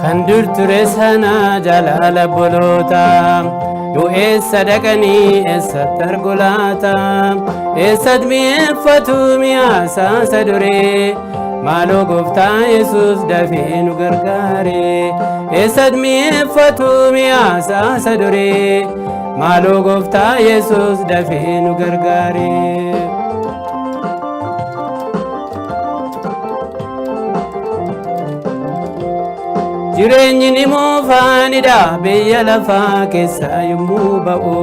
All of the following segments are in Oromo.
kan dur ture sana jaalala boloota yoo eessa dhaqanii eessatti argu laata eessatti mi'eeffatu mi'aasaasa duree maaloo gooftaa Yesuus dafee nu gargaare eessatti mi'eeffatu mi'aasaasa duree maaloo gooftaa Yesuus dafee nu gargaare. Jireenyi ni moofaanidha biyya lafaa keessaa yommuu ba'u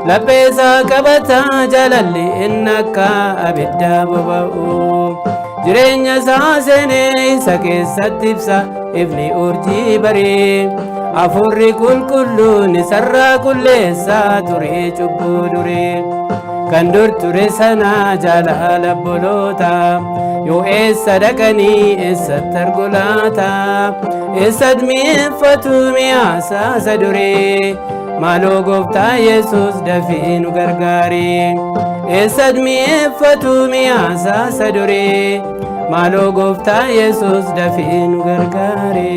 lapheesaa qabataa jaalalli inni akka abiddaa boba'u jireenya isaa seenee isa keessatti ibsa ifni urjii baree hafuurri qulqulluun isarraa qulleessaa ture cubbuu duree kan dur ture sana jaalala boloota yoo eessa dhaqanii eessatti argu laata eessatti mi'eeffatu mi'aasaasa duree maaloo gooftaa Yesuus dafee nu gargaare eessatti mi'eeffatu mi'aasaasa duree maaloo gooftaa Yesuus dafee nu gargaare.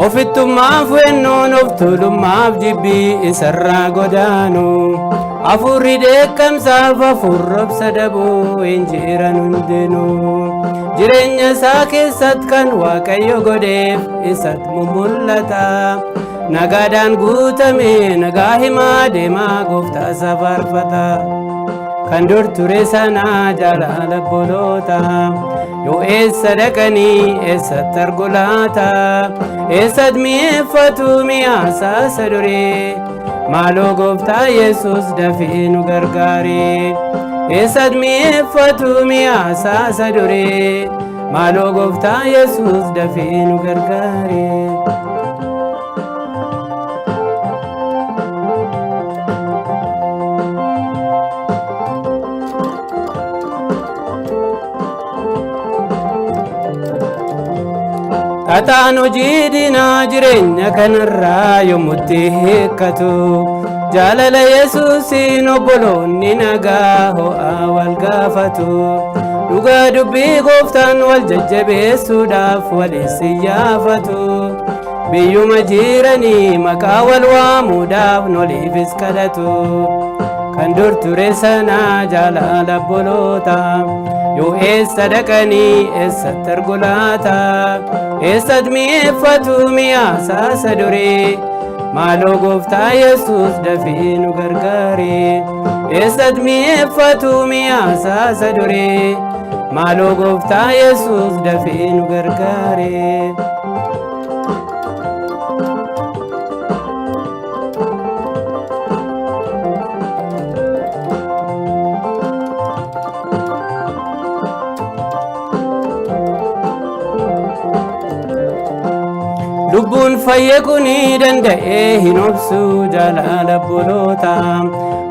Ofittummaaf wennoon of tuulummaaf jibbii isarraa godaanu hafuurri dheekkamsaaf hafuurrobsa daboo hin jiran hundinuu jireenya isaa keessatti kan Waaqayyo godheef isatti mul'ata nagaadhaan guutame nagaa himaa deemaa gooftaa isaa faarfata kan dur ture sana jaalala boloota yoo eessa dhaqanii eessatti argu laata eessatti mi'eeffatu mi'aasaasa duree maaloo gooftaa Yesuus dafee nu gargaare eessatti mi'eeffatu mi'aasaasa duree maaloo gooftaa Yesuus dafee nu gargaare. Xaxaan hojii diinaa jireenya kanarraa yommutti hiikkatu jaalala Yesuusiin obboloonni nagaa ho'aa wal gaafatu dhugaa dubbii gooftaan wal jajjabeessuudhaaf walitti iyyaafatu biyyuma jiranii maqaa wal waamuudhaaf noliifis kadhatu kan dur ture sana jaalala boloota yoo eessa dhaqanii eessatti argu laata eessatti mi'eeffatu mi'aasaasa duree maaloo gooftaa Yesuus dafee nu gargaare eessatti mi'eeffatu mi'aasaasa duree maaloo gooftaa Yesuus dafee nu gargaare. Lubbuun fayye kuni danda'ee hin obsu jaalala boloota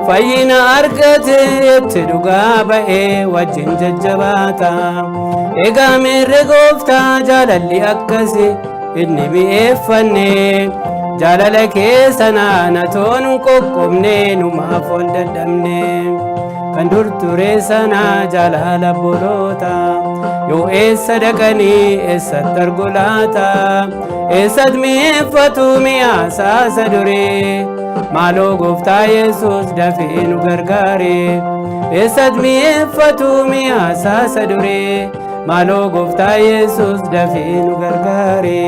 fayyina argate itti dhugaa ba'ee wajjin jajjabaata egaa meerre gooftaa jaalalli akkasi inni mi'eeffanne jaalala keessa naana toonu qoqqobne numaaf ol dadhabne kan dur ture sana jaalala boloota yoo eessa dhaqanii eessatti argu laata eessatti mi'eeffatu mi'aasaasa duree maaloo gooftaa Yesuus dafee nu gargaare eessatti mi'eeffatu mi'aasaasa duree maaloo gooftaa Yesuus dafee nu gargaare.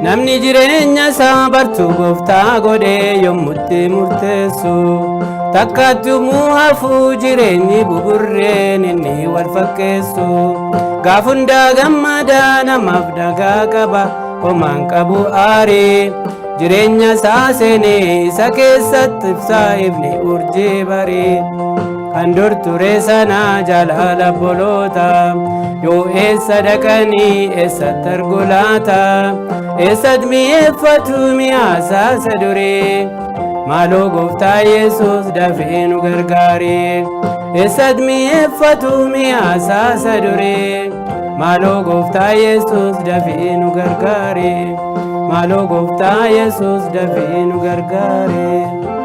Namni jireenya isaa bartuu gooftaa godhee yommutti murteessu takkaatti yommuu hafuu jireenyi buburreen inni wal fakkeessu gaaf hundaa gammadaa namaaf nagaa qaba homaan qabu aarii jireenya isaa seenee isa keessatti ibsaa ifni urjii baree kan dur ture sana jaalala obboloota yoo eessa dhaqanii eessatti argu laata eessatti mi'eeffatu mi'aasaasa duree maaloo gooftaa Yesuus dafee nu gargaare eessatti mi'eeffatu mi'aasaasa duree maaloo gooftaa Yesuus dafee nu gargaare maaloo gooftaa Yesuus dafee nu gargaare.